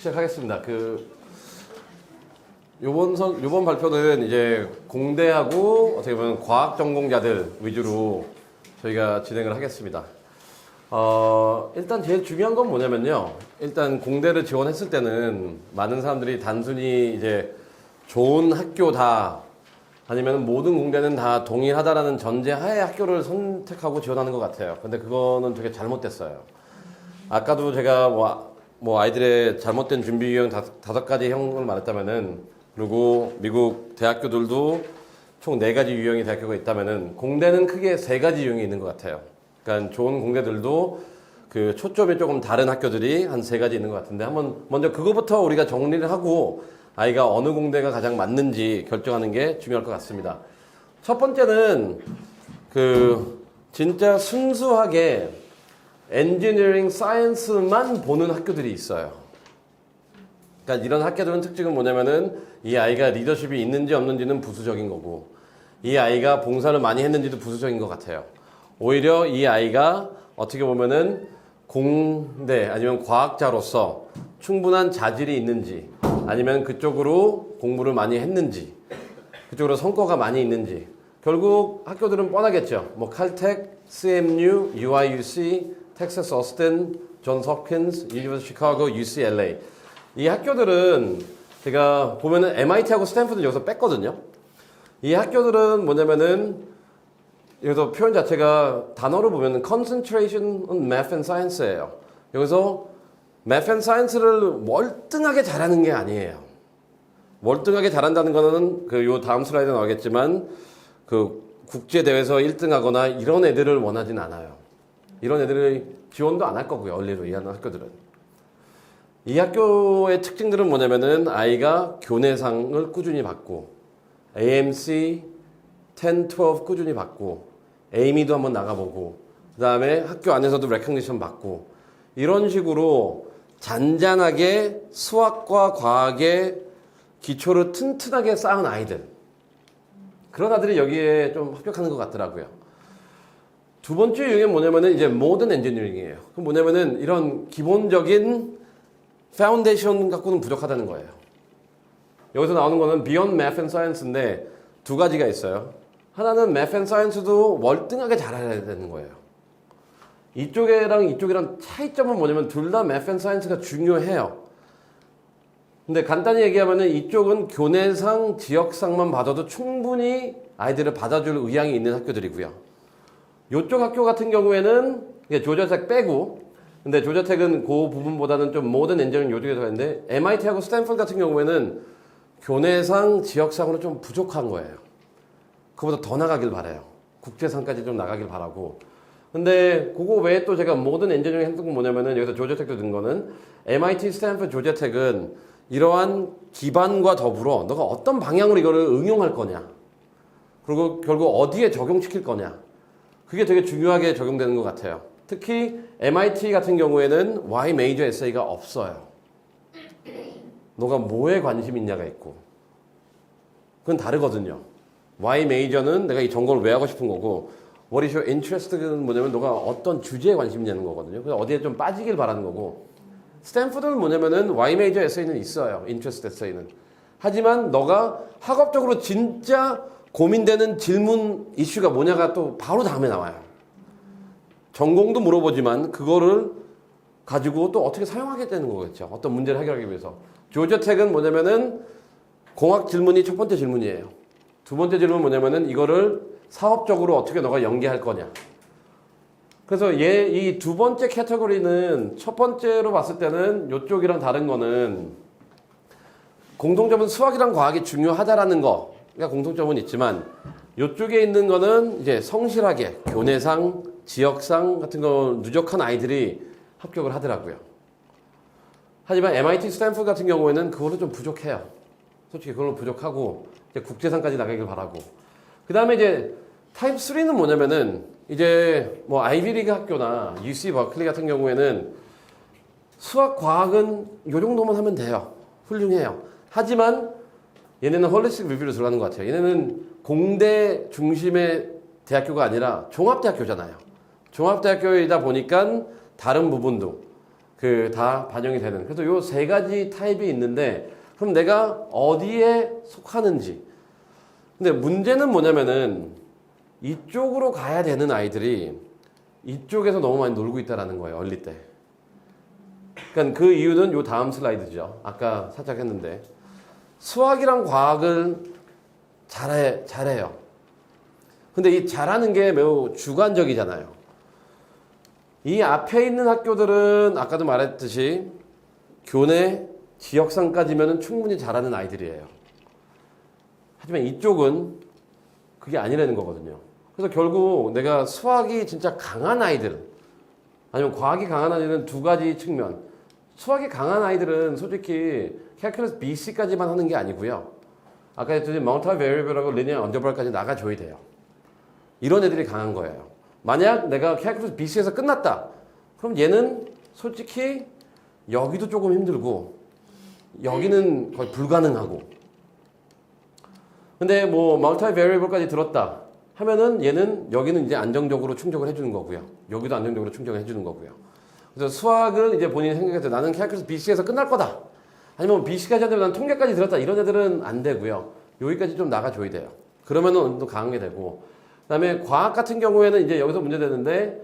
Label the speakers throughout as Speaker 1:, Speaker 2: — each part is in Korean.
Speaker 1: 시작하겠습니다. 요번 발표는 이제 공대하고 어떻게 보면 과학 전공자들 위주로 저희가 진행을 하겠습니다. 일단 제일 중요한 건 뭐냐면요. 일단 공대를 지원했을 때는 많은 사람들이 단순히 이제 좋은 학교다 아니면 모든 공대는 다 동일하다라는 전제하에 학교를 선택하고 지원하는 것 같아요. 근데 그거는 되게 잘못됐어요. 아까도 제가 뭐 아이들의 잘못된 준비 유형 5가지 형을 말했다면은, 그리고 미국 대학교들도 총 4가지 유형의 대학교가 있다면은 공대는 크게 3가지 유형이 있는 것 같아요. 그러니까 좋은 공대들도 그 초점이 조금 다른 학교들이 한 3가지 있는 것 같은데, 한번 먼저 그거부터 우리가 정리를 하고 아이가 어느 공대가 가장 맞는지 결정하는 게 중요할 것 같습니다. 첫 번째는 진짜 순수하게 엔지니어링 사이언스만 보는 학교들이 있어요. 그러니까 이런 학교들은 특징은 뭐냐면은 이 아이가 리더십이 있는지 없는지는 부수적인 거고, 이 아이가 봉사를 많이 했는지도 부수적인 것 같아요. 오히려 이 아이가 어떻게 보면은 공대 아니면 과학자로서 충분한 자질이 있는지, 아니면 그쪽으로 공부를 많이 했는지, 그쪽으로 성과가 많이 있는지. 결국 학교들은 뻔하겠죠. 뭐 칼텍, CMU, UIUC, 텍사스 어스틴, 존스 홉킨스, 유니버시티 시카고, UCLA. 이 학교들은 제가 보면은 MIT하고 스탠퍼드는 여기서 뺐거든요. 이 학교들은 뭐냐면은 여기서 표현 자체가 단어로 보면은 concentration on math and science예요. 여기서 math and science를 월등하게 잘하는 게 아니에요. 월등하게 잘한다는 거는 요 다음 슬라이드에 나오겠지만 국제 대회에서 1등하거나 이런 애들을 원하진 않아요. 이런 애들이 지원도 안 할 거고요. 원리로 이해하는 학교들은. 이 학교의 특징들은 뭐냐면은 아이가 교내상을 꾸준히 받고, AMC 10, 12 꾸준히 받고, 에이미도 한번 나가보고, 그 다음에 학교 안에서도 레커니션 받고, 이런 식으로 잔잔하게 수학과 과학의 기초를 튼튼하게 쌓은 아이들, 그런 아들이 여기에 좀 합격하는 것 같더라고요. 두 번째 유형은 뭐냐면은 이제 모던 엔지니어링이에요. 그 뭐냐면은 이런 기본적인 파운데이션 갖고는 부족하다는 거예요. 여기서 나오는 거는 Beyond Math and Science인데 2가지가 있어요. 하나는 Math and Science도 월등하게 잘해야 되는 거예요. 이쪽이랑 차이점은 뭐냐면 둘 다 Math and Science가 중요해요. 근데 간단히 얘기하면은 이쪽은 교내상, 지역상만 받아도 충분히 아이들을 받아줄 의향이 있는 학교들이고요. 이쪽 학교 같은 경우에는 조지아텍 빼고, 근데 조지아텍은 그 부분보다는 좀 모던 엔지니어링 요쪽에 들어가는데, MIT하고 스탠퍼드 같은 경우에는 교내상, 지역상으로 좀 부족한 거예요. 그보다 더 나가길 바라요. 국제상까지 좀 나가길 바라고. 근데 그거 외에 또 제가 모든 엔지니어링 했던 건 뭐냐면은, 여기서 조지아텍도 든 거는 MIT, 스탠퍼드, 조지아텍은 이러한 기반과 더불어 너가 어떤 방향으로 이거를 응용할 거냐, 그리고 결국 어디에 적용시킬 거냐, 그게 되게 중요하게 적용되는 것 같아요. 특히 MIT 같은 경우에는 Y 메이저 에세이가 없어요. 너가 뭐에 관심 있냐가 있고, 그건 다르거든요. Y 메이저는 내가 이 전공을 왜 하고 싶은 거고, What is your interest는 뭐냐면 너가 어떤 주제에 관심 있냐는 거거든요. 그래서 어디에 좀 빠지길 바라는 거고, 스탠퍼드는 뭐냐면은 Y 메이저 에세이는 있어요. 인트레스트 에세이는. 하지만 너가 학업적으로 진짜 고민되는 질문 이슈가 뭐냐가 또 바로 다음에 나와요. 전공도 물어보지만 그거를 가지고 또 어떻게 사용하게 되는 거겠죠. 어떤 문제를 해결하기 위해서. 조지아텍은 뭐냐면은 공학 질문이 첫 번째 질문이에요. 두 번째 질문은 뭐냐면은 이거를 사업적으로 어떻게 너가 연계할 거냐. 그래서 이 두 번째 카테고리는 첫 번째로 봤을 때는 이쪽이랑 다른 거는 공통점은 수학이랑 과학이 중요하다라는 거가 공통점은 있지만, 이쪽에 있는 거는 이제 성실하게 교내상, 지역상 같은 거 누적한 아이들이 합격을 하더라고요. 하지만 MIT, 스탠퍼드 같은 경우에는 그거는 좀 부족해요. 솔직히 그걸로 부족하고 이제 국제상까지 나가길 바라고. 그 다음에 이제 타입 3는 뭐냐면은 이제 뭐 아이비리그 학교나 UC 버클리 같은 경우에는 수학, 과학은 이 정도만 하면 돼요. 훌륭해요. 하지만 얘네는 홀리스틱 리뷰로 들어가는 것 같아요. 얘네는 공대 중심의 대학교가 아니라 종합대학교잖아요. 종합대학교이다 보니까 다른 부분도 그 다 반영이 되는. 그래서 요 세 가지 타입이 있는데 그럼 내가 어디에 속하는지. 근데 문제는 뭐냐면은 이쪽으로 가야 되는 아이들이 이쪽에서 너무 많이 놀고 있다라는 거예요. 어릴 때. 그러니까 그 이유는 요 다음 슬라이드죠. 아까 살짝 했는데 수학이랑 과학을 잘해요. 근데 이 잘하는 게 매우 주관적이잖아요. 이 앞에 있는 학교들은 아까도 말했듯이 교내 지역상까지면 충분히 잘하는 아이들이에요. 하지만 이쪽은 그게 아니라는 거거든요. 그래서 결국 내가 수학이 진짜 강한 아이들 아니면 과학이 강한 아이들은 두 가지 측면. 수학이 강한 아이들은 솔직히 캘큘러스 BC까지만 하는 게 아니고요. 아까 했듯이 멀티베리어블하고 리니어 언더볼까지 나가줘야 돼요. 이런 애들이 강한 거예요. 만약 내가 캘큘러스 BC에서 끝났다. 그럼 얘는 솔직히 여기도 조금 힘들고 여기는 거의 불가능하고. 근데 뭐 멀티베리어블까지 들었다 하면은 얘는 여기는 이제 안정적으로 충족을 해주는 거고요. 여기도 안정적으로 충족을 해주는 거고요. 그래서 수학을 이제 본인이 생각해서 나는 캘큘러스 BC에서 끝날 거다. 아니면 BC까지 하면 난 통계까지 들었다. 이런 애들은 안 되고요. 여기까지 좀 나가줘야 돼요. 그러면은 어느 정도 강하게 되고. 그 다음에 과학 같은 경우에는 이제 여기서 문제 되는데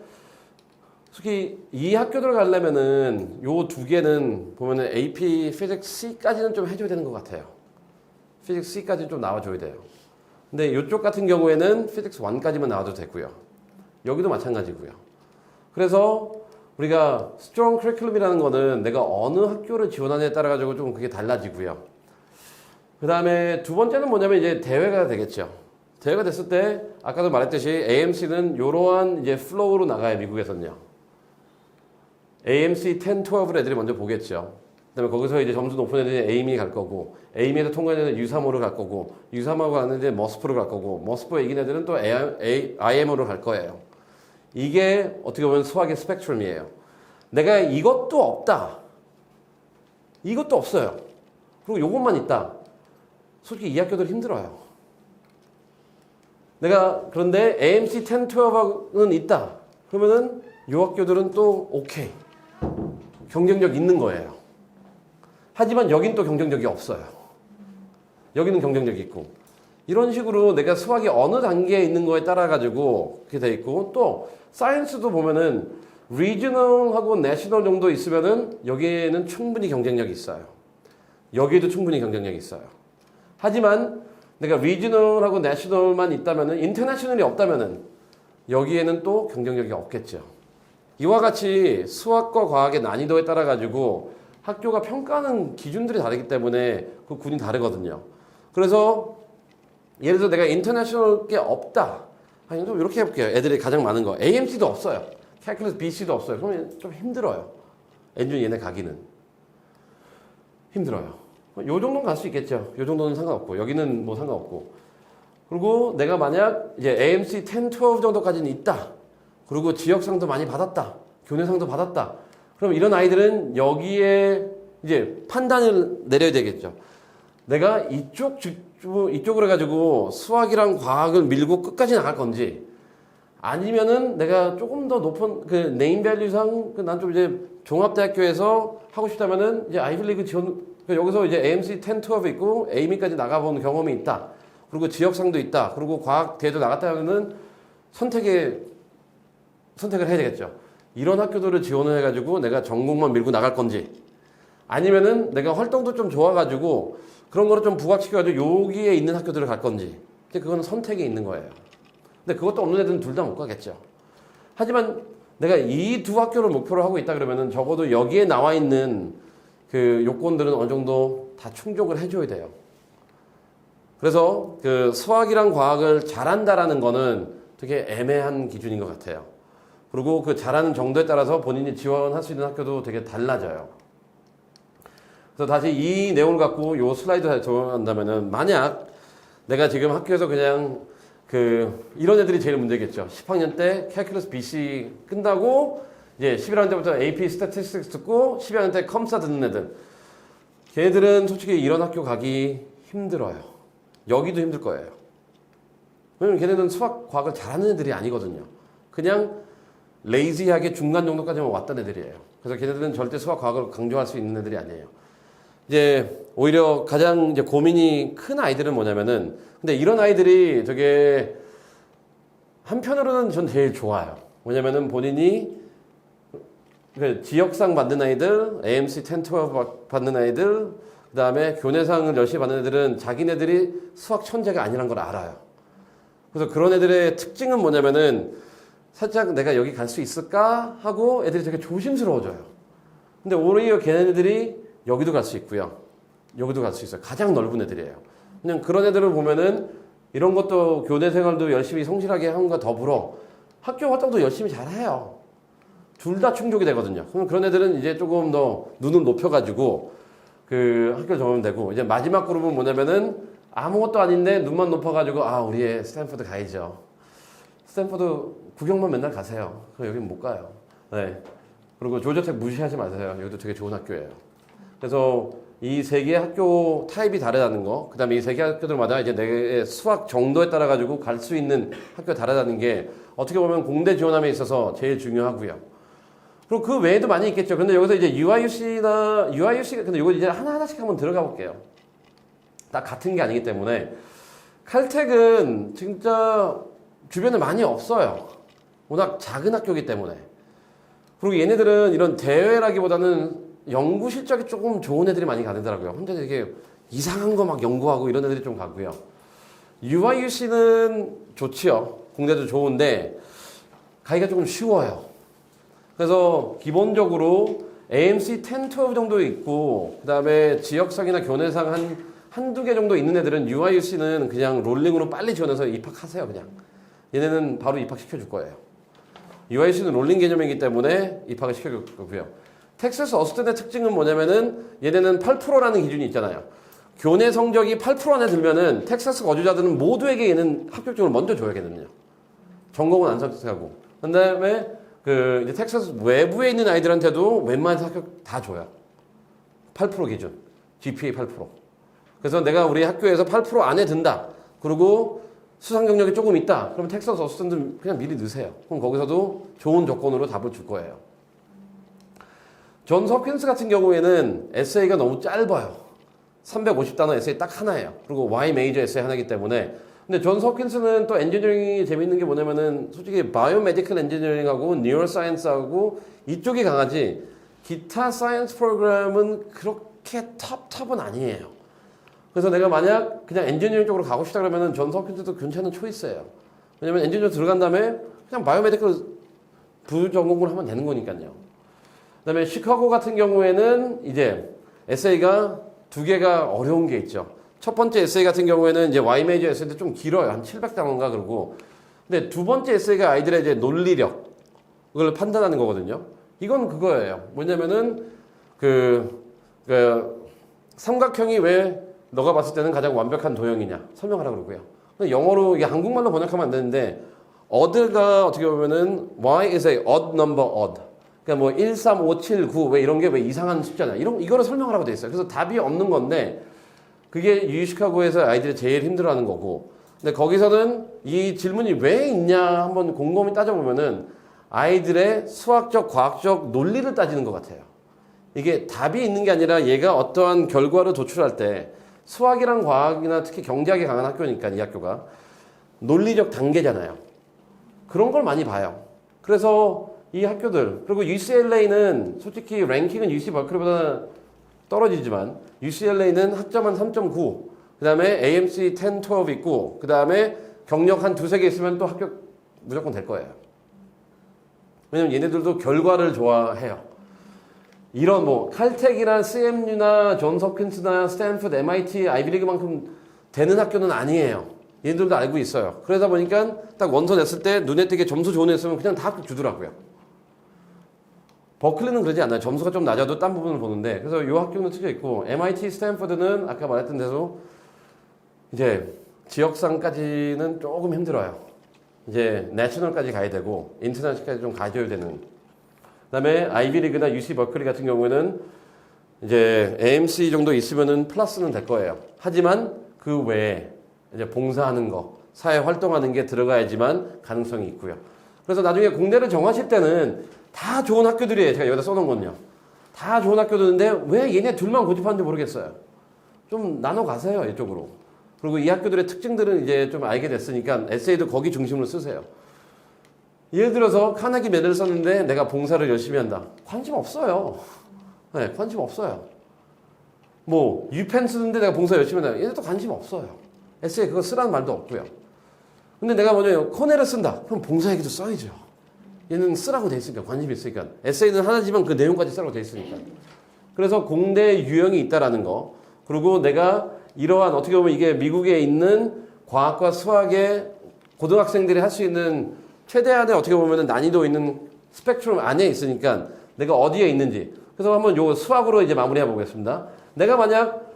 Speaker 1: 특히 이 학교들 가려면은 요 두 개는 보면은 AP Physics C까지는 좀 해줘야 되는 것 같아요. Physics C까지는 좀 나와줘야 돼요. 근데 이쪽 같은 경우에는 Physics 1까지만 나와도 되고요. 여기도 마찬가지고요. 그래서 우리가 스트롱 커리큘럼이라는 거는 내가 어느 학교를 지원하느냐에 따라 가지고 좀 그게 달라지고요. 그 다음에 두 번째는 뭐냐면 이제 대회가 되겠죠. 대회가 됐을 때 아까도 말했듯이 AMC는 이러한 이제 플로우로 나가요. 미국에서는요. AMC 10, 12를 애들이 먼저 보겠죠. 그 다음에 거기서 이제 점수 높은 애들이 에이미 갈 거고 에이미에서 통과한 애들은 U3호를 갈 거고 U3호가 가는 애들은 머스프를 갈 거고 머스프 이긴 애들은 또 IM으로 갈 거예요. 이게 어떻게 보면 수학의 스펙트럼이에요. 내가 이것도 없다. 이것도 없어요. 그리고 이것만 있다. 솔직히 이 학교들 힘들어요. 내가 그런데 AMC 10, 12는 있다. 그러면은 이 학교들은 또 오케이. 경쟁력 있는 거예요. 하지만 여긴 또 경쟁력이 없어요. 여기는 경쟁력이 있고. 이런 식으로 내가 수학이 어느 단계에 있는 거에 따라 가지고 그렇게 돼 있고 또 사이언스도 보면은 리저널하고 내셔널 정도 있으면은 여기에는 충분히 경쟁력이 있어요. 여기에도 충분히 경쟁력이 있어요. 하지만 내가 리저널하고 내셔널만 있다면은 인터내셔널이 없다면은 여기에는 또 경쟁력이 없겠죠. 이와 같이 수학과 과학의 난이도에 따라 가지고 학교가 평가하는 기준들이 다르기 때문에 그 군이 다르거든요. 그래서 예를 들어 내가 인터내셔널 게 없다. 아니 좀 이렇게 해볼게요. 애들이 가장 많은 거. AMC도 없어요. 캘큘러스 BC도 없어요. 그러면 좀 힘들어요. 엔준 얘네 가기는. 힘들어요. 요 정도는 갈 수 있겠죠. 요 정도는 상관없고. 여기는 뭐 상관없고. 그리고 내가 만약 이제 AMC 10, 12 정도까지는 있다. 그리고 지역상도 많이 받았다. 교내상도 받았다. 그럼 이런 아이들은 여기에 이제 판단을 내려야 되겠죠. 내가 이쪽으로 해가지고 수학이랑 과학을 밀고 끝까지 나갈 건지 아니면은 내가 조금 더 높은 그 네임 밸류상 난 좀 이제 종합대학교에서 하고 싶다면은 이제 아이비리그 지원 여기서 이제 AMC 10, 12 있고 에이미까지 나가본 경험이 있다. 그리고 지역상도 있다. 그리고 과학 대회도 나갔다 하면은 선택을 해야 되겠죠. 이런 학교들을 지원을 해가지고 내가 전공만 밀고 나갈 건지 아니면은 내가 활동도 좀 좋아가지고 그런 거를 좀 부각시켜가지고 여기에 있는 학교들을 갈 건지 그거는 선택에 있는 거예요. 근데 그것도 없는 애들은 둘 다 못 가겠죠. 하지만 내가 이 두 학교를 목표로 하고 있다 그러면은 적어도 여기에 나와 있는 그 요건들은 어느 정도 다 충족을 해줘야 돼요. 그래서 그 수학이랑 과학을 잘한다라는 거는 되게 애매한 기준인 것 같아요. 그리고 그 잘하는 정도에 따라서 본인이 지원할 수 있는 학교도 되게 달라져요. 그래서 다시 이 내용을 갖고 요 슬라이드 적용한다면은 만약 내가 지금 학교에서 그냥 이런 애들이 제일 문제겠죠. 10학년 때 캘큘러스 BC 끝나고 이제 11학년 때부터 AP Statistics 듣고 12학년 때 컴사 듣는 애들. 걔네들은 솔직히 이런 학교 가기 힘들어요. 여기도 힘들 거예요. 왜냐면 걔네는 수학, 과학을 잘하는 애들이 아니거든요. 그냥 레이지하게 중간 정도까지만 왔던 애들이에요. 그래서 걔네들은 절대 수학, 과학을 강조할 수 있는 애들이 아니에요. 이제 오히려 가장 이제 고민이 큰 아이들은 뭐냐면은, 근데 이런 아이들이 되게 한편으로는 전 제일 좋아요. 왜냐면은 본인이 그 지역상 받는 아이들, AMC 10, 12 받는 아이들, 그 다음에 교내상을 열심히 받는 애들은 자기네들이 수학 천재가 아니란 걸 알아요. 그래서 그런 애들의 특징은 뭐냐면은 살짝 내가 여기 갈 수 있을까 하고 애들이 되게 조심스러워져요. 근데 오히려 걔네들이 여기도 갈 수 있고요. 여기도 갈 수 있어요. 가장 넓은 애들이에요. 그냥 그런 애들을 보면은 이런 것도 교내 생활도 열심히 성실하게 한과 더불어 학교 활동도 열심히 잘해요. 둘 다 충족이 되거든요. 그럼 그런 애들은 이제 조금 더 눈을 높여가지고 그 학교를 정하면 되고, 이제 마지막 그룹은 뭐냐면은 아무것도 아닌데 눈만 높아가지고 아 우리의 스탠포드 가야죠. 스탠포드 구경만 맨날 가세요. 그럼 여긴 못 가요. 네. 그리고 조저택 무시하지 마세요. 여기도 되게 좋은 학교예요. 그래서 이 세 개의 학교 타입이 다르다는 거, 그 다음에 이 세 개 학교들마다 이제 내 수학 정도에 따라 가지고 갈 수 있는 학교가 다르다는 게 어떻게 보면 공대 지원함에 있어서 제일 중요하고요. 그리고 그 외에도 많이 있겠죠. 근데 여기서 이제 UIUC가 근데 이거 이제 하나하나씩 한번 들어가 볼게요. 다 같은 게 아니기 때문에. 칼텍은 진짜 주변에 많이 없어요. 워낙 작은 학교이기 때문에. 그리고 얘네들은 이런 대회라기보다는 연구 실적이 조금 좋은 애들이 많이 가더라고요. 혼자 되게 이상한 거 막 연구하고 이런 애들이 좀 가고요. UIUC는 좋지요. 공대도 좋은데 가기가 조금 쉬워요. 그래서 기본적으로 AMC 10, 12 정도 있고, 그 다음에 지역상이나 교내상 한두 개 정도 있는 애들은 UIUC는 그냥 롤링으로 빨리 지원해서 입학하세요, 그냥. 얘네는 바로 입학시켜줄 거예요. UIUC는 롤링 개념이기 때문에 입학을 시켜줄 거고요. 텍사스 어스틴의 특징은 뭐냐면은 얘네는 8%라는 기준이 있잖아요. 교내 성적이 8% 안에 들면은 텍사스 거주자들은 모두에게 얘는 합격증을 먼저 줘야겠거든요. 전공은 안 선택하고. 그 다음에 이제 텍사스 외부에 있는 아이들한테도 웬만한 합격 다 줘요. 8% 기준. GPA 8%. 그래서 내가 우리 학교에서 8% 안에 든다. 그리고 수상 경력이 조금 있다. 그러면 텍사스 어스틴들 그냥 미리 넣으세요. 그럼 거기서도 좋은 조건으로 답을 줄 거예요. 존스 홉킨스 같은 경우에는 에세이가 너무 짧아요. 350단어 에세이 딱 하나예요. 그리고 Y 메이저 에세이 하나이기 때문에. 근데 존스 홉킨스는 또 엔지니어링이 재밌는 게 뭐냐면은 솔직히 바이오메디컬 엔지니어링하고 뉴로사이언스하고 이쪽이 강하지 기타 사이언스 프로그램은 그렇게 탑은 아니에요. 그래서 내가 만약 그냥 엔지니어링 쪽으로 가고 싶다 그러면은 존스 홉킨스도 괜찮은 초이스예요. 왜냐면 엔지니어 들어간 다음에 그냥 바이오메디컬 부전공을 하면 되는 거니까요. 그다음에 시카고 같은 경우에는 이제 에세이가 두 개가 어려운 게 있죠. 첫 번째 에세이 같은 경우에는 이제 Y 메이저 에세이인데 좀 길어요. 한 700단어인가 그러고. 근데 두 번째 에세이가 아이들의 이제 논리력, 그걸 판단하는 거거든요. 이건 그거예요. 뭐냐면은 삼각형이 왜 너가 봤을 때는 가장 완벽한 도형이냐 설명하라고 그러고요. 근데 영어로 이게 한국말로 번역하면 안 되는데 odd가 어떻게 보면은 Y is a odd number odd. 그러니까 뭐 1, 3, 5, 7, 9 왜 이런 게 왜 이상한 숫자냐 이거를 설명하라고 돼 있어요. 그래서 답이 없는 건데 그게 유시카고에서 아이들이 제일 힘들어하는 거고. 근데 거기서는 이 질문이 왜 있냐 한번 곰곰이 따져보면은 아이들의 수학적, 과학적 논리를 따지는 것 같아요. 이게 답이 있는 게 아니라 얘가 어떠한 결과를 도출할 때 수학이랑 과학이나 특히 경제학이 강한 학교니까 이 학교가 논리적 단계잖아요. 그런 걸 많이 봐요. 그래서 이 학교들 그리고 UCLA는 솔직히 랭킹은 UC 버클리보다 떨어지지만 UCLA는 학점한 3.9 그 다음에 AMC 10, 12 있고 그 다음에 경력 한 두세 개 있으면 또 합격 무조건 될 거예요. 왜냐면 얘네들도 결과를 좋아해요. 이런 뭐 칼텍이나 CMU나 존스 홉킨스나 스탠포드, MIT, 아이비리그만큼 되는 학교는 아니에요. 얘네들도 알고 있어요. 그러다 보니까 딱 원서 냈을 때 눈에 띄게 점수 좋은 애 있으면 그냥 다 합격 주더라고요. 버클리는 그러지 않아요. 점수가 좀 낮아도 딴 부분을 보는데. 그래서 이 학교는 특여 있고 MIT, 스탠포드는 아까 말했던 대로 이제 지역상까지는 조금 힘들어요. 이제 내셔널까지 가야 되고 인터내셔널까지 좀 가져야 되는. 그다음에 아이비리그나 UC 버클리 같은 경우에는 이제 AMC 정도 있으면은 플러스는 될 거예요. 하지만 그 외에 이제 봉사하는 거, 사회 활동하는 게 들어가야지만 가능성이 있고요. 그래서 나중에 공대를 정하실 때는 다 좋은 학교들이에요. 제가 여기다 써놓은 건요. 다 좋은 학교들인데 왜 얘네 둘만 고집하는지 모르겠어요. 좀 나눠 가세요, 이쪽으로. 그리고 이 학교들의 특징들은 이제 좀 알게 됐으니까 에세이도 거기 중심으로 쓰세요. 예를 들어서 카네기 멜을 썼는데 내가 봉사를 열심히 한다. 관심 없어요. 네, 관심 없어요. 뭐 유펜 쓰는데 내가 봉사 열심히 한다. 얘네도 관심 없어요. 에세이 그거 쓰라는 말도 없고요. 근데 내가 먼저 코넬을 쓴다. 그럼 봉사 얘기도 써야죠. 얘는 쓰라고 돼 있으니까, 관심이 있으니까. 에세이는 하나지만 그 내용까지 쓰라고 돼 있으니까. 그래서 공대 유형이 있다라는 거. 그리고 내가 이러한 어떻게 보면 이게 미국에 있는 과학과 수학의 고등학생들이 할 수 있는 최대한의 어떻게 보면 난이도 있는 스펙트럼 안에 있으니까 내가 어디에 있는지. 그래서 한번 요 수학으로 이제 마무리해 보겠습니다. 내가 만약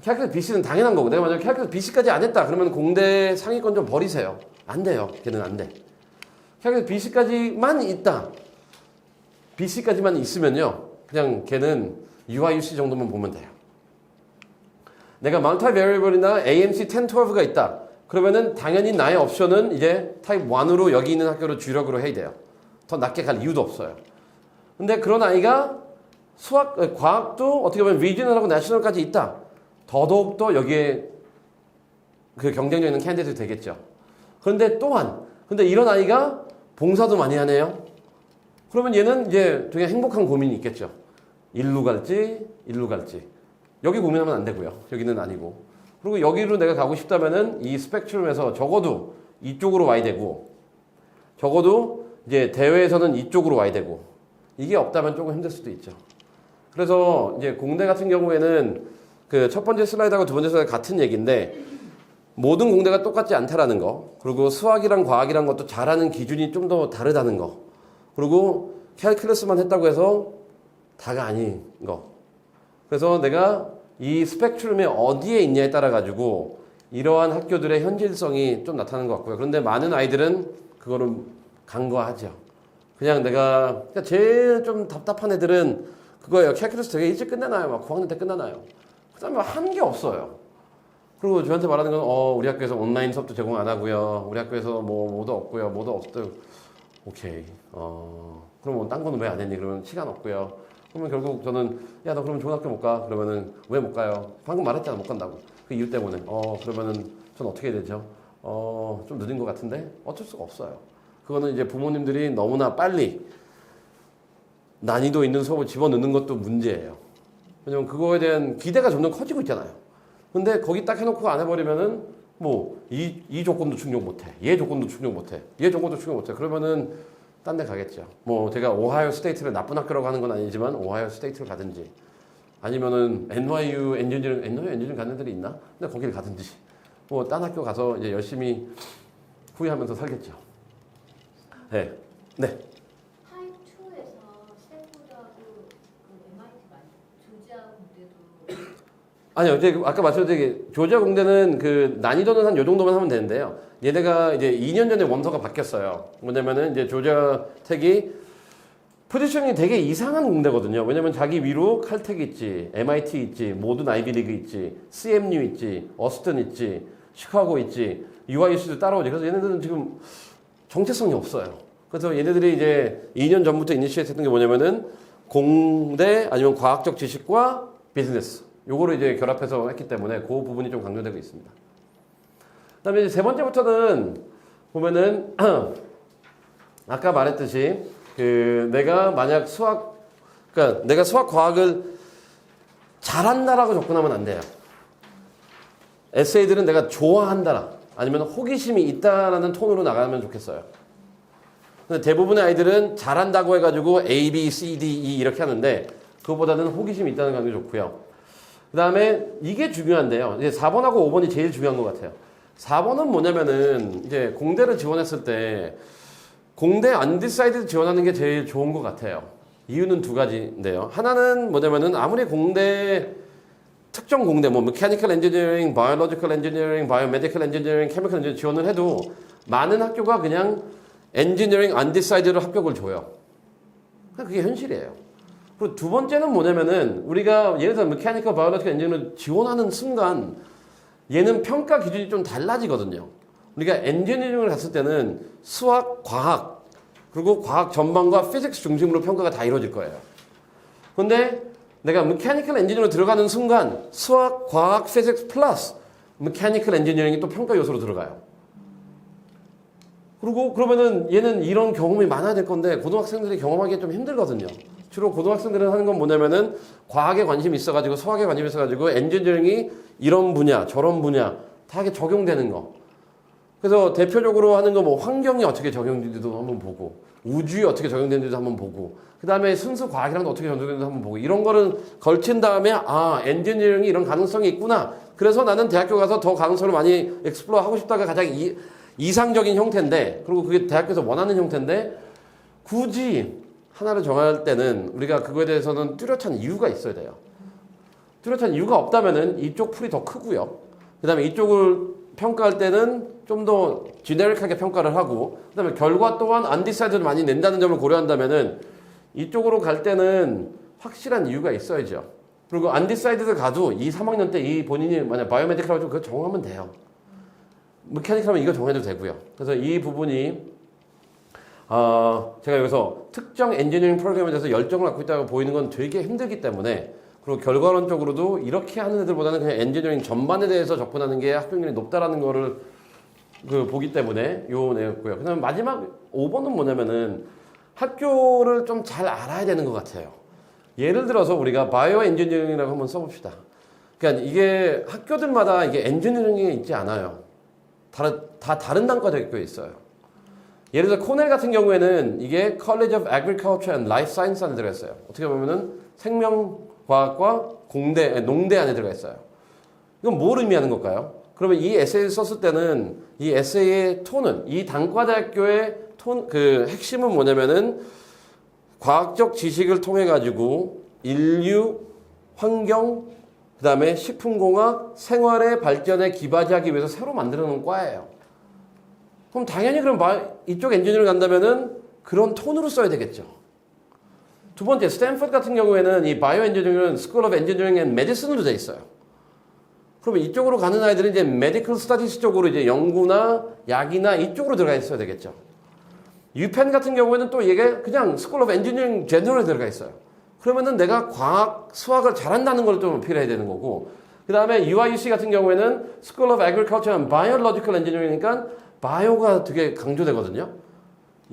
Speaker 1: 캘큘러스 BC는 당연한 거고, 내가 만약 캘큘러스 BC까지 안 했다 그러면 공대 상위권 좀 버리세요. 안 돼요. 걔는 안 돼. 캘큘러스 BC까지만 있다. BC까지만 있으면요, 그냥 걔는 UIUC 정도만 보면 돼요. 내가 멀티 베리어블이나 AMC 10, 12가 있다. 그러면은 당연히 나의 옵션은 이제 타입 1으로 여기 있는 학교로 주력으로 해야 돼요. 더 낮게 갈 이유도 없어요. 근데 그런 아이가 수학, 과학도 어떻게 보면 리지널하고 내셔널까지 있다. 더더욱더 여기에 그 경쟁력 있는 캔디데이트 되겠죠. 그런데 또한, 근데 이런 아이가 봉사도 많이 하네요. 그러면 얘는 이제 되게 행복한 고민이 있겠죠. 일루 갈지, 일루 갈지. 여기 고민하면 안 되고요. 여기는 아니고. 그리고 여기로 내가 가고 싶다면은 이 스펙트럼에서 적어도 이쪽으로 와야 되고, 적어도 이제 대회에서는 이쪽으로 와야 되고, 이게 없다면 조금 힘들 수도 있죠. 그래서 이제 공대 같은 경우에는 그 첫 번째 슬라이드하고 두 번째 슬라이드 같은 얘기인데, 모든 공대가 똑같지 않다라는 거, 그리고 수학이랑 과학이란 것도 잘하는 기준이 좀 더 다르다는 거, 그리고 캘큘러스만 했다고 해서 다가 아닌 거. 그래서 내가 이 스펙트럼에 어디에 있냐에 따라 가지고 이러한 학교들의 현실성이 좀 나타나는 것 같고요. 그런데 많은 아이들은 그거를 간과하죠. 그냥 내가, 그러니까 제일 좀 답답한 애들은 그거예요. 캘큘러스 되게 일찍 끝내나요? 막 9학년 때 끝나나요? 그 다음에 한 게 없어요. 그리고 저한테 말하는 건, 우리 학교에서 온라인 수업도 제공 안 하고요. 우리 학교에서 뭐도 없고요. 뭐도 없어요. 오케이. 그럼 뭐 딴 거는 왜 안 했니? 그러면 시간 없고요. 그러면 결국 저는, 야, 너 그러면 좋은 학교 못 가? 그러면은, 왜 못 가요? 방금 말했잖아, 못 간다고. 그 이유 때문에. 그러면은, 전 어떻게 해야 되죠? 좀 늦은 것 같은데? 어쩔 수가 없어요. 그거는 이제 부모님들이 너무나 빨리 난이도 있는 수업을 집어넣는 것도 문제예요. 왜냐면 그거에 대한 기대가 점점 커지고 있잖아요. 근데 거기 딱 해놓고 안 해버리면은, 뭐, 이 조건도 충족 못 해. 얘 조건도 충족 못 해. 얘 조건도 충족 못 해. 그러면은, 딴 데 가겠죠. 뭐 제가 오하이오 스테이트를 나쁜 학교라고 하는 건 아니지만 오하이오 스테이트를 가든지, 아니면은 NYU 엔지니어링 가는 데들이 있나? 근데 거기를 가든지, 뭐 딴 학교 가서 이제 열심히 후회하면서 살겠죠. 네. 네.
Speaker 2: 타입 2에서 스탠포드하고 그 MIT 말고 조지아 공대도.
Speaker 1: 아니요, 이제 아까 말씀드린 조지아 공대는 그 난이도는 한 요 정도만 하면 되는데요. 얘네가 이제 2년 전에 원서가 바뀌었어요. 뭐냐면은 이제 조지아 텍이 포지션이 되게 이상한 공대거든요. 왜냐면 자기 위로 칼텍 있지, MIT 있지, 모든 아이비리그 있지, CMU 있지, 어스튼 있지, 시카고 있지, UIUC도 따라오지. 그래서 얘네들은 지금 정체성이 없어요. 그래서 얘네들이 이제 2년 전부터 이니시에이트 했던 게 뭐냐면은 공대 아니면 과학적 지식과 비즈니스, 요거를 이제 결합해서 했기 때문에 그 부분이 좀 강조되고 있습니다. 그 다음에 이제 세 번째부터는 보면은, 아까 말했듯이, 내가 만약 그러니까 내가 수학, 과학을 잘한다라고 접근하면 안 돼요. 에세이들은 내가 좋아한다라, 아니면 호기심이 있다라는 톤으로 나가면 좋겠어요. 근데 대부분의 아이들은 잘한다고 해가지고 A, B, C, D, E 이렇게 하는데, 그거보다는 호기심이 있다는 게 좋고요. 그 다음에 이게 중요한데요. 이제 4번하고 5번이 제일 중요한 것 같아요. 4번은 뭐냐면은 이제 공대를 지원했을 때 공대 언디사이드 지원하는 게 제일 좋은 것 같아요. 이유는 두 가지인데요. 하나는 뭐냐면은 아무리 공대 특정 공대 뭐 메카니컬 엔지니어링, 바이올로지컬 엔지니어링, 바이오메디컬 엔지니어링, 케미컬 엔지니어링 지원을 해도 많은 학교가 그냥 엔지니어링 언디사이드로 합격을 줘요. 그게 현실이에요. 그리고 두 번째는 뭐냐면은 우리가 예를 들어 메카니컬, 바이올로지컬 엔지니어링을 지원하는 순간 얘는 평가 기준이 좀 달라지거든요. 우리가 엔지니어링을 갔을 때는 수학, 과학 그리고 과학 전반과 피직스 중심으로 평가가 다 이루어질 거예요. 근데 내가 메카니컬 엔지니어로 들어가는 순간 수학, 과학, 피직스 플러스 메카니컬 엔지니어링이 또 평가 요소로 들어가요. 그리고 그러면은 얘는 이런 경험이 많아야 될 건데 고등학생들이 경험하기 좀 힘들거든요. 주로 고등학생들은 하는 건 뭐냐면은 과학에 관심이 있어가지고 수학에 관심이 있어가지고 엔지니어링이 이런 분야 저런 분야 다 이게 적용되는 거. 그래서 대표적으로 하는 거 뭐 환경이 어떻게 적용되는지도 한번 보고 우주에 어떻게 적용되는지도 한번 보고 그 다음에 순수 과학이랑 어떻게 적용되는지도 한번 보고 이런 거를 걸친 다음에 아 엔지니어링이 이런 가능성이 있구나. 그래서 나는 대학교 가서 더 가능성을 많이 익스플로어 하고 싶다가 가장 이상적인 형태인데 그리고 그게 대학교에서 원하는 형태인데 굳이 하나를 정할 때는 우리가 그거에 대해서는 뚜렷한 이유가 있어야 돼요. 뚜렷한 이유가 없다면은 이쪽 풀이 더 크고요. 그 다음에 이쪽을 평가할 때는 좀 더 지네릭하게 평가를 하고 그 다음에 결과 또한 안디사이드를 많이 낸다는 점을 고려한다면은 이쪽으로 갈 때는 확실한 이유가 있어야죠. 그리고 안디사이드를 가도 2, 3학년 때 이 본인이 만약 바이오메디컬 하고 그거 정하면 돼요. 메카니컬하면 이거 정해도 되고요. 그래서 이 부분이 제가 여기서 특정 엔지니어링 프로그램에 대해서 열정을 갖고 있다고 보이는 건 되게 힘들기 때문에 그리고 결과론적으로도 이렇게 하는 애들보다는 그냥 엔지니어링 전반에 대해서 접근하는 게 합격률이 높다라는 거를 보기 때문에 요 내였고요. 그 다음에 마지막 5번은 뭐냐면은 학교를 좀 잘 알아야 되는 것 같아요. 예를 들어서 우리가 바이오 엔지니어링이라고 한번 써봅시다. 그러니까 이게 학교들마다 이게 엔지니어링이 있지 않아요. 다 다른 단과적에 있어요. 예를 들어 코넬 같은 경우에는 이게 College of Agriculture and Life Science 안에 들어가 있어요. 어떻게 보면은 생명과학과 농대 안에 들어가 있어요. 이건 뭘 의미하는 걸까요? 그러면 이 에세이를 썼을 때는 이 에세이의 톤은 이 단과대학교의 그 핵심은 뭐냐면은 과학적 지식을 통해 가지고 인류, 환경, 그 다음에 식품공학, 생활의 발전에 기바지하기 위해서 새로 만들어 놓은 과예요. 그럼 당연히 그럼 이쪽 엔지니어링 간다면은 그런 톤으로 써야 되겠죠. 두 번째, 스탠퍼드 같은 경우에는 이 바이오 엔지니어링은 스쿨 오브 엔지니어링 앤 메디슨으로 돼 있어요. 그러면 이쪽으로 가는 아이들은 이제 메디컬 스타디스 쪽으로 이제 연구나 약이나 이쪽으로 들어가 있어야 되겠죠. 유펜 같은 경우에는 또 이게 그냥 스쿨 오브 엔지니어링 제너럴에 들어가 있어요. 그러면은 내가 과학, 수학을 잘한다는 걸 좀 어필해야 되는 거고 그 다음에 UIUC 같은 경우에는 School of Agriculture and Biological Engineering이니까 바이오가 되게 강조되거든요.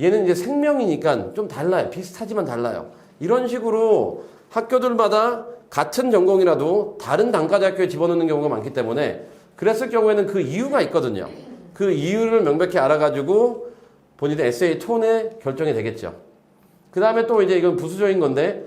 Speaker 1: 얘는 이제 생명이니까 좀 달라요. 비슷하지만 달라요. 이런 식으로 학교들마다 같은 전공이라도 다른 단과대학교에 집어넣는 경우가 많기 때문에 그랬을 경우에는 그 이유가 있거든요. 그 이유를 명백히 알아가지고 본인의 에세이 톤에 결정이 되겠죠. 그 다음에 또 이제 이건 부수적인 건데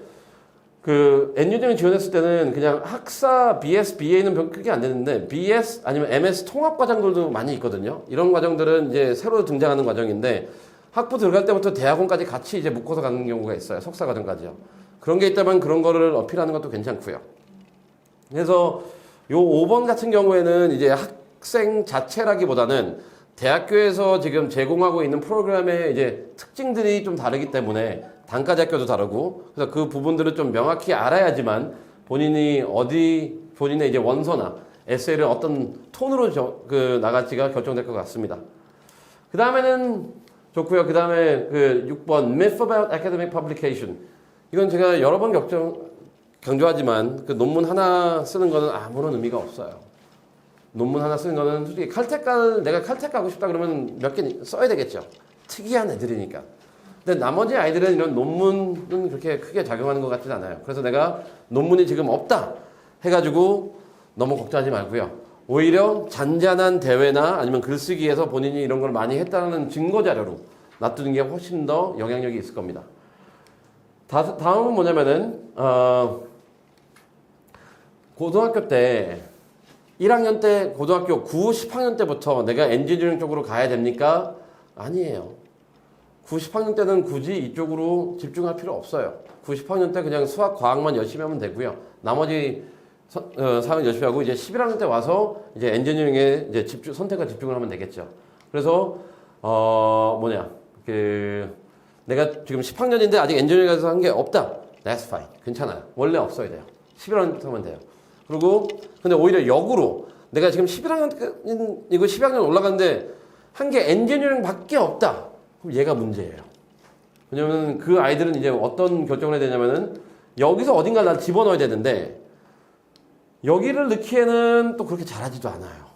Speaker 1: 그 엔지니어링 지원했을 때는 그냥 학사 BS, BA는 별 크게 안 되는데 BS 아니면 MS 통합 과정들도 많이 있거든요. 이런 과정들은 이제 새로 등장하는 과정인데 학부 들어갈 때부터 대학원까지 같이 이제 묶어서 가는 경우가 있어요. 석사 과정까지요. 그런 게 있다면 그런 거를 어필하는 것도 괜찮고요. 그래서 요 5번 같은 경우에는 이제 학생 자체라기보다는 대학교에서 지금 제공하고 있는 프로그램의 이제 특징들이 좀 다르기 때문에 단과대학교도 다르고 그래서 그 부분들을 좀 명확히 알아야지만 본인이 본인의 이제 원서나 에세이를 어떤 톤으로 나갈지가 결정될 것 같습니다. 그 다음에는 좋고요. 그 다음에 그 6번 Myth about Academic Publication. 이건 제가 여러 번 강조하지만 그 논문 하나 쓰는 거는 아무런 의미가 없어요. 논문 하나 쓰는 거는 솔직히 내가 칼텍 가고 싶다 그러면 몇 개 써야 되겠죠. 특이한 애들이니까. 근데 나머지 아이들은 이런 논문은 그렇게 크게 작용하는 것 같지는 않아요. 그래서 내가 논문이 지금 없다 해가지고 너무 걱정하지 말고요. 오히려 잔잔한 대회나 아니면 글쓰기에서 본인이 이런 걸 많이 했다는 증거 자료로 놔두는 게 훨씬 더 영향력이 있을 겁니다. 다음은 뭐냐면은 고등학교 때 1학년 때 고등학교 9, 10학년 때부터 내가 엔지니어링 쪽으로 가야 됩니까? 아니에요. 9, 10학년 때는 굳이 이쪽으로 집중할 필요 없어요. 9, 10학년 때 그냥 수학, 과학만 열심히 하면 되고요. 나머지 사항을 열심히 하고 이제 11학년 때 와서 이제 엔지니어링에 이제 선택과 집중을 하면 되겠죠. 그래서 내가 지금 10학년인데 아직 엔지니어링에서 한 게 없다. That's fine. 괜찮아요. 원래 없어야 돼요. 11학년부터 하면 돼요. 그리고 근데 오히려 역으로 내가 지금 11학년이고 12학년 올라가는데 한 게 엔지니어링 밖에 없다. 그럼 얘가 문제예요. 왜냐면 그 아이들은 이제 어떤 결정을 해야 되냐면은 여기서 어딘가 날 집어넣어야 되는데 여기를 넣기에는 또 그렇게 잘하지도 않아요.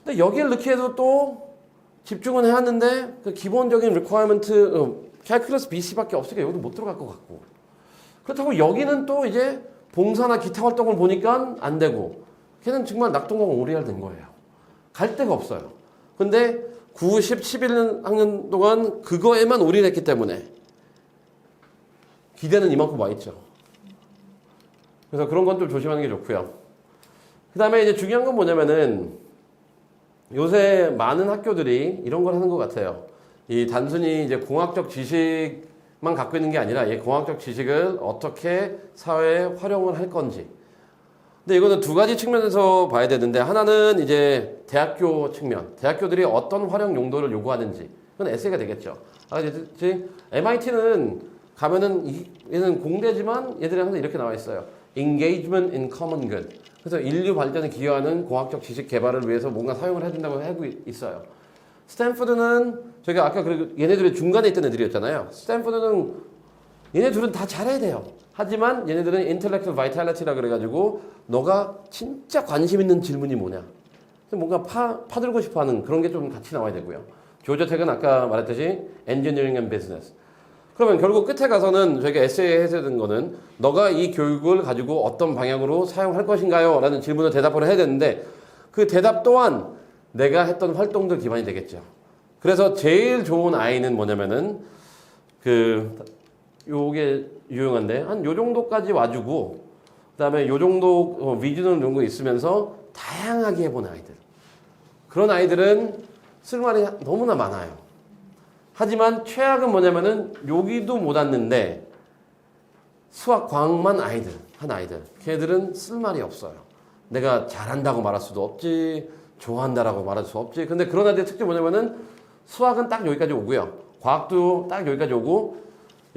Speaker 1: 근데 여기를 넣기에도 또 집중은 해야 하는데 그 기본적인 리퀘어먼트 캘큘러스 BC밖에 없으니까 여기도 못 들어갈 것 같고 그렇다고 여기는 또 이제 봉사나 기타 활동을 보니까 안 되고 걔는 정말 낙동강 오리알 된 거예요. 갈 데가 없어요. 근데 9, 10, 11학년 동안 그거에만 올인했기 때문에 기대는 이만큼 와 있죠. 그래서 그런 건 좀 조심하는 게 좋고요. 그 다음에 이제 중요한 건 뭐냐면은 요새 많은 학교들이 이런 걸 하는 것 같아요. 이 단순히 이제 공학적 지식만 갖고 있는 게 아니라 이 공학적 지식을 어떻게 사회에 활용을 할 건지. 근데 이거는 두 가지 측면에서 봐야 되는데 하나는 이제 대학교 측면. 대학교들이 어떤 활용 용도를 요구하는지. 그건 에세이가 되겠죠. MIT는 가면은 얘는 공대지만 얘들이 항상 이렇게 나와 있어요. Engagement in Common Good. 그래서 인류 발전에 기여하는 공학적 지식 개발을 위해서 뭔가 사용을 해준다고 하고 있어요. 스탠포드는 저희가 아까 얘네들의 중간에 있던 애들이었잖아요. 스탠포드는 얘네 둘은 다 잘해야 돼요. 하지만 얘네들은 intellectual vitality라 그래가지고 너가 진짜 관심 있는 질문이 뭐냐. 뭔가 파들고 싶어하는 그런 게 좀 같이 나와야 되고요. 조지아 텍은 아까 말했듯이 engineering and business. 그러면 결국 끝에 가서는 저희가 에세이에 해석된 거는 너가 이 교육을 가지고 어떤 방향으로 사용할 것인가요? 라는 질문을 대답을 해야 되는데 그 대답 또한 내가 했던 활동들 기반이 되겠죠. 그래서 제일 좋은 아이는 뭐냐면은 요게 유용한데 한 요 정도까지 와주고 그다음에 요 정도 비전을 정도 있으면서 다양하게 해본 아이들. 그런 아이들은 쓸말이 너무나 많아요. 하지만 최악은 뭐냐면은 여기도 못 왔는데 수학 과학만 한 아이들. 걔들은 쓸말이 없어요. 내가 잘한다고 말할 수도 없지, 좋아한다라고 말할 수 없지. 근데 그런 아이들의 특징이 뭐냐면은 수학은 딱 여기까지 오고요. 과학도 딱 여기까지 오고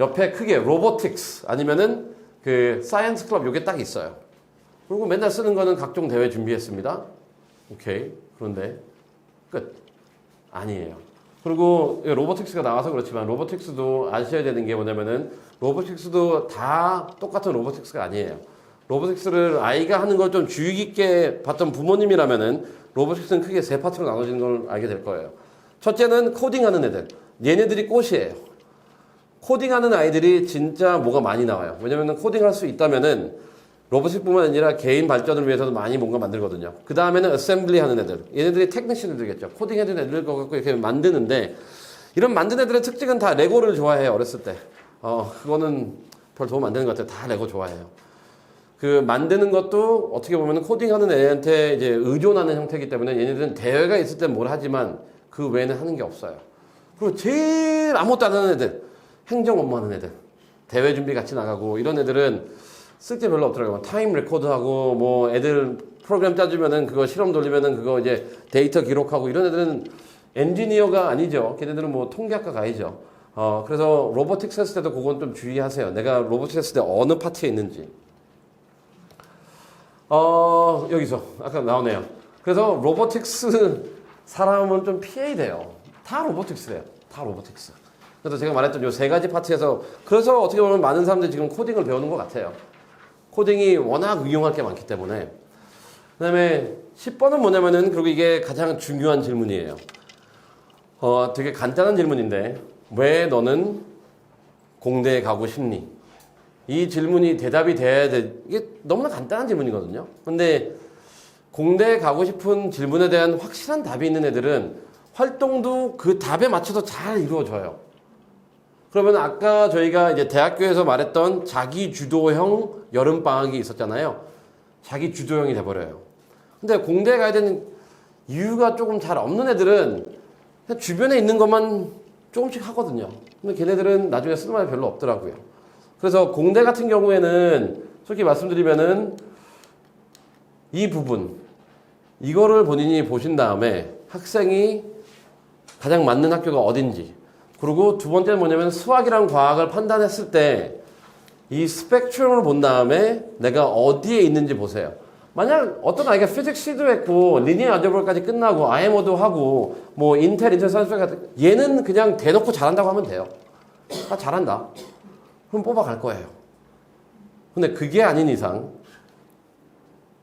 Speaker 1: 옆에 크게 로보틱스 아니면은 그 사이언스 클럽 요게 딱 있어요. 그리고 맨날 쓰는 거는 각종 대회 준비했습니다. 오케이. 그런데 끝. 아니에요. 그리고 로보틱스가 나와서 그렇지만 로보틱스도 아셔야 되는 게 뭐냐면은 로보틱스도 다 똑같은 로보틱스가 아니에요. 로보틱스를 아이가 하는 걸 좀 주의 깊게 봤던 부모님이라면은 로보틱스는 크게 세 파트로 나눠지는 걸 알게 될 거예요. 첫째는 코딩하는 애들. 얘네들이 꽃이에요. 코딩하는 아이들이 진짜 뭐가 많이 나와요. 왜냐면은 코딩할 수 있다면은 로보틱뿐만 아니라 개인 발전을 위해서도 많이 뭔가 만들거든요. 그 다음에는 어셈블리 하는 애들. 얘네들이 테크니션들이겠죠. 코딩 해준 애들 거 갖고 이렇게 만드는데 이런 만든 애들의 특징은 다 레고를 좋아해요. 어렸을 때. 그거는 별 도움 안 되는 것 같아요. 다 레고 좋아해요. 그 만드는 것도 어떻게 보면 코딩하는 애한테 이제 의존하는 형태이기 때문에 얘네들은 대회가 있을 땐 뭘 하지만 그 외에는 하는 게 없어요. 그리고 제일 아무것도 안 하는 애들. 행정 업무하는 애들. 대회 준비 같이 나가고 이런 애들은 쓸 게 별로 없더라고요. 타임 레코드하고 뭐 애들 프로그램 짜주면은 그거 실험 돌리면은 그거 이제 데이터 기록하고 이런 애들은 엔지니어가 아니죠. 걔네들은 뭐 통계학과 가야죠. 그래서 로보틱스 했을 때도 그건 좀 주의하세요. 내가 로보틱스 했을 때 어느 파트에 있는지. 여기서 아까 나오네요. 그래서 로보틱스 사람은 좀 피해야 돼요. 다 로보틱스래요. 다 로보틱스. 그래서 제가 말했던 요 세 가지 파트에서 그래서 어떻게 보면 많은 사람들이 지금 코딩을 배우는 것 같아요. 코딩이 워낙 응용할 게 많기 때문에. 그 다음에 10번은 뭐냐면은, 그리고 이게 가장 중요한 질문이에요. 되게 간단한 질문인데, 왜 너는 공대에 가고 싶니? 이 질문이 대답이 돼야 돼. 이게 너무나 간단한 질문이거든요. 근데 공대에 가고 싶은 질문에 대한 확실한 답이 있는 애들은 활동도 그 답에 맞춰서 잘 이루어져요. 그러면 아까 저희가 이제 대학교에서 말했던 자기 주도형 여름방학이 있었잖아요. 자기 주도형이 돼버려요. 근데 공대에 가야 되는 이유가 조금 잘 없는 애들은 그냥 주변에 있는 것만 조금씩 하거든요. 근데 걔네들은 나중에 쓰는 말이 별로 없더라고요. 그래서 공대 같은 경우에는 솔직히 말씀드리면은 이 부분, 이거를 본인이 보신 다음에 학생이 가장 맞는 학교가 어딘지, 그리고 두 번째는 뭐냐면 수학이랑 과학을 판단했을 때 이 스펙트럼을 본 다음에 내가 어디에 있는지 보세요. 만약 어떤 아이가 피직스 시도했고 리니어 알제브라까지 끝나고 IMO도 하고 뭐 인텔 사이언스 같은, 얘는 그냥 대놓고 잘한다고 하면 돼요. 아, 잘한다. 그럼 뽑아갈 거예요. 근데 그게 아닌 이상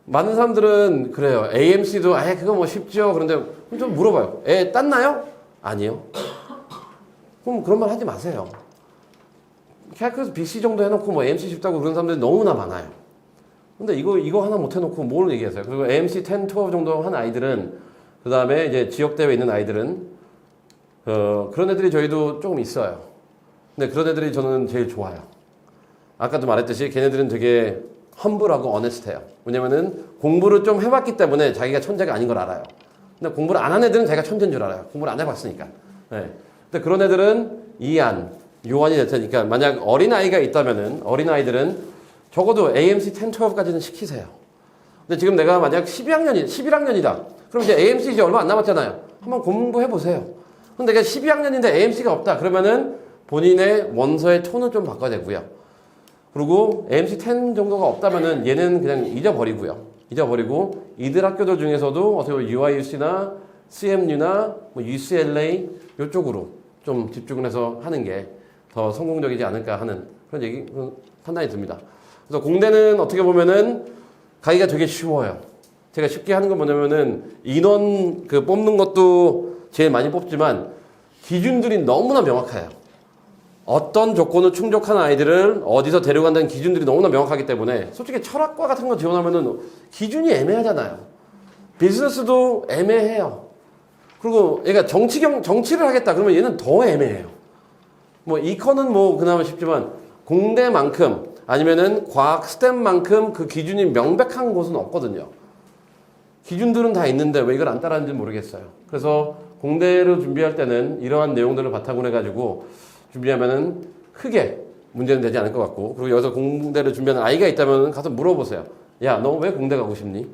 Speaker 1: 많은 사람들은 그래요. AMC도 그거 뭐 쉽죠. 그런데 좀 물어봐요. 땄나요? 아니요. 그럼 그런 말 하지 마세요. 그래서 BC 정도 해놓고 뭐 AMC 쉽다고 그런 사람들이 너무나 많아요. 근데 이거 하나 못 해놓고 뭘 얘기하세요? 그리고 AMC 10, 12 정도 한 아이들은 그 다음에 이제 지역대회 있는 아이들은 그런 애들이 저희도 조금 있어요. 근데 그런 애들이 저는 제일 좋아요. 아까도 말했듯이 걔네들은 되게 험블하고 어네스트해요. 왜냐면은 공부를 좀 해봤기 때문에 자기가 천재가 아닌 걸 알아요. 근데 공부를 안 한 애들은 자기가 천재인 줄 알아요. 공부를 안 해봤으니까. 네. 근데 그런 애들은 이안, 요한이 될 테니까 만약 어린아이가 있다면은 어린아이들은 적어도 AMC 10, 12까지는 시키세요. 근데 지금 내가 만약 11학년이다. 그럼 이제 AMC 이제 얼마 안 남았잖아요. 한번 공부해보세요. 근데 내가 12학년인데 AMC가 없다. 그러면은 본인의 원서의 톤을 좀 바꿔야 되고요. 그리고 AMC 10 정도가 없다면은 얘는 그냥 잊어버리고 이들 학교들 중에서도 어떻게 보면 UIUC나 CMU나 뭐 UCLA 이쪽으로 좀 집중을 해서 하는 게 더 성공적이지 않을까 하는 그런 판단이 듭니다. 그래서 공대는 어떻게 보면은 가기가 되게 쉬워요. 제가 쉽게 하는 건 뭐냐면은 인원 뽑는 것도 제일 많이 뽑지만 기준들이 너무나 명확해요. 어떤 조건을 충족한 아이들을 어디서 데려간다는 기준들이 너무나 명확하기 때문에 솔직히 철학과 같은 거 지원하면은 기준이 애매하잖아요. 비즈니스도 애매해요. 그리고 얘가 정치를 하겠다 그러면 얘는 더 애매해요. 뭐 이科는 뭐 그나마 쉽지만 공대만큼 아니면은 과학 스템만큼 그 기준이 명백한 곳은 없거든요. 기준들은 다 있는데 왜 이걸 안 따라하는지 모르겠어요. 그래서 공대를 준비할 때는 이러한 내용들을 바탕으로 해가지고 준비하면은 크게 문제는 되지 않을 것 같고, 그리고 여기서 공대를 준비하는 아이가 있다면 가서 물어보세요. 야, 너 왜 공대 가고 싶니?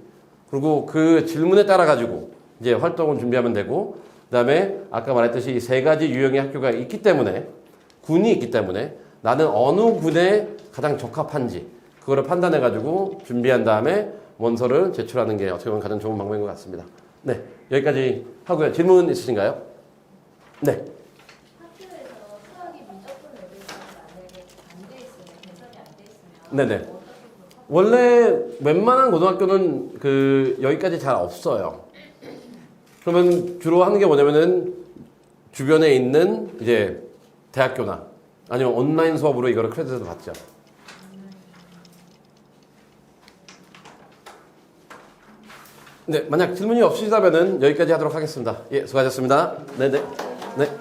Speaker 1: 그리고 그 질문에 따라 가지고 이제 활동을 준비하면 되고, 그 다음에 아까 말했듯이 이 세 가지 유형의 학교가 있기 때문에, 군이 있기 때문에 나는 어느 군에 가장 적합한지 그거를 판단해 가지고 준비한 다음에 원서를 제출하는 게 어떻게 보면 가장 좋은 방법인 것 같습니다. 네, 여기까지 하고요. 질문 있으신가요? 네.
Speaker 2: 학교에서 수학이 무조건 내리고 만약에 안 돼 있으면 개설이 안 돼 있으면
Speaker 1: 네네.
Speaker 2: 어떻게
Speaker 1: 원래 웬만한 고등학교는 여기까지 잘 없어요. 그러면 주로 하는 게 뭐냐면은 주변에 있는 이제 대학교나 아니면 온라인 수업으로 이거를 크레딧을 받죠. 네, 만약 질문이 없으시다면은 여기까지 하도록 하겠습니다. 예, 수고하셨습니다. 네네. 네.